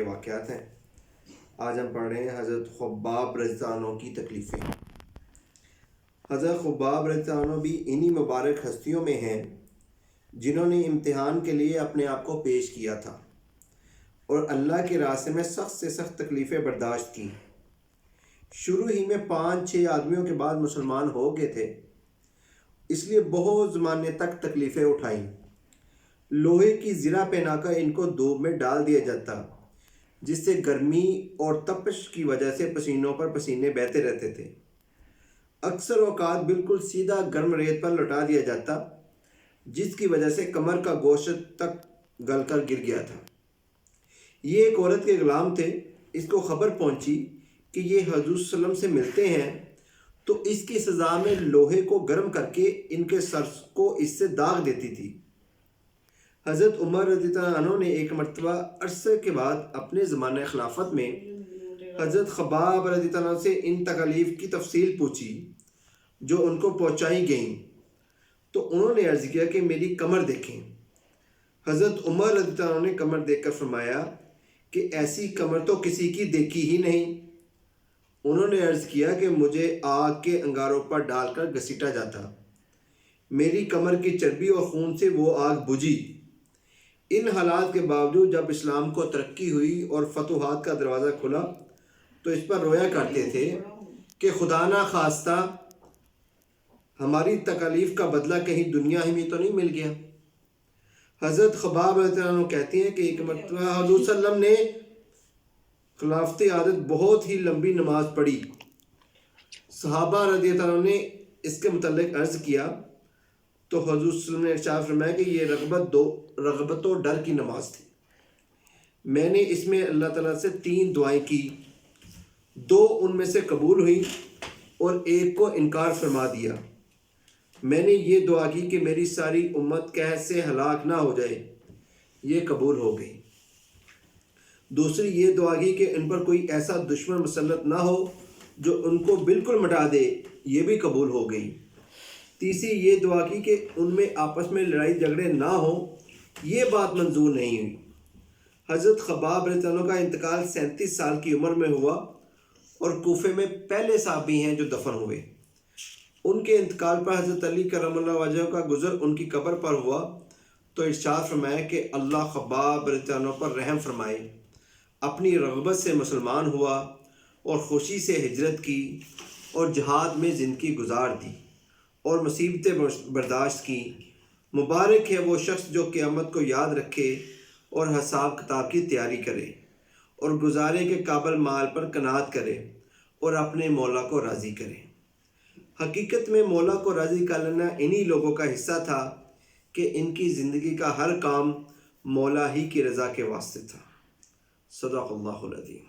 واقعات ہیں۔ آج ہم پڑھ رہے ہیں حضرت خباب رضی اللہ عنہ کی تکلیفیں۔ حضرت خباب رضی اللہ عنہ بھی انہی مبارک ہستیوں میں ہیں جنہوں نے امتحان کے لیے اپنے آپ کو پیش کیا تھا اور اللہ کے راستے میں سخت سے سخت تکلیفیں برداشت کی۔ شروع ہی میں 5-6 آدمیوں کے بعد مسلمان ہو گئے تھے، اس لیے بہت زمانے تک تکلیفیں اٹھائیں۔ لوہے کی زرہ پہنا کر ان کو دھوپ میں ڈال دیا جاتا، جس سے گرمی اور تپش کی وجہ سے پسینوں پر پسینے بہتے رہتے تھے۔ اکثر اوقات بالکل سیدھا گرم ریت پر لٹا دیا جاتا، جس کی وجہ سے کمر کا گوشت تک گل کر گر گیا تھا۔ یہ ایک عورت کے غلام تھے۔ اس کو خبر پہنچی کہ یہ حضور صلی اللہ علیہ وسلم سے ملتے ہیں، تو اس کی سزا میں لوہے کو گرم کر کے ان کے سر کو اس سے داغ دیتی تھی۔ حضرت عمر رضی اللہ عنہ نے ایک مرتبہ عرصے کے بعد اپنے زمانہ خلافت میں حضرت خباب رضی اللہ عنہ سے ان تکالیف کی تفصیل پوچھی جو ان کو پہنچائی گئیں، تو انہوں نے عرض کیا کہ میری کمر دیکھیں۔ حضرت عمر رضی اللہ عنہ نے کمر دیکھ کر فرمایا کہ ایسی کمر تو کسی کی دیکھی ہی نہیں۔ انہوں نے عرض کیا کہ مجھے آگ کے انگاروں پر ڈال کر گھسیٹا جاتا، میری کمر کی چربی اور خون سے وہ آگ بجھی۔ ان حالات کے باوجود جب اسلام کو ترقی ہوئی اور فتوحات کا دروازہ کھلا تو اس پر رویا کرتے تھے کہ خدا نہ خواستہ ہماری تکالیف کا بدلہ کہیں دنیا ہی میں تو نہیں مل گیا۔ حضرت خباب رضی اللہ عنہ کہتے ہیں کہ ایک مرتبہ حضور صلی اللہ علیہ وسلم نے خلافت عادت بہت ہی لمبی نماز پڑھی۔ صحابہ رضی اللہ عنہ نے اس کے متعلق عرض کیا تو حضور صلی اللہ علیہ وسلم نے ارشاد فرمایا کہ یہ رغبت و ڈر کی نماز تھی۔ میں نے اس میں اللہ تعالیٰ سے 3 دعائیں کی، 2 ان میں سے قبول ہوئی اور ایک کو انکار فرما دیا۔ میں نے یہ دعا کی کہ میری ساری امت قحط سے ہلاک نہ ہو جائے، یہ قبول ہو گئی۔ دوسری یہ دعا کی کہ ان پر کوئی ایسا دشمن مسلط نہ ہو جو ان کو بالکل مٹا دے، یہ بھی قبول ہو گئی۔ تیسری یہ دعا کی کہ ان میں آپس میں لڑائی جھگڑے نہ ہوں، یہ بات منظور نہیں ہوئی۔ حضرت خباب رضی اللہ عنہ کا انتقال 37 سال کی عمر میں ہوا اور کوفے میں پہلے صحابی ہیں جو دفن ہوئے۔ ان کے انتقال پر حضرت علی کرم اللہ وجہہ کا گزر ان کی قبر پر ہوا تو ارشاد فرمایا کہ اللہ خباب رضی اللہ عنہ پر رحم فرمائے۔ اپنی رغبت سے مسلمان ہوا اور خوشی سے ہجرت کی اور جہاد میں زندگی گزار دی اور مصیبتیں برداشت کی۔ مبارک ہے وہ شخص جو قیامت کو یاد رکھے اور حساب کتاب کی تیاری کرے اور گزارے کے قابل مال پر قناعت کرے اور اپنے مولا کو راضی کرے۔ حقیقت میں مولا کو راضی کر لینا انہی لوگوں کا حصہ تھا کہ ان کی زندگی کا ہر کام مولا ہی کی رضا کے واسطے تھا۔ صدق اللہ العظیم۔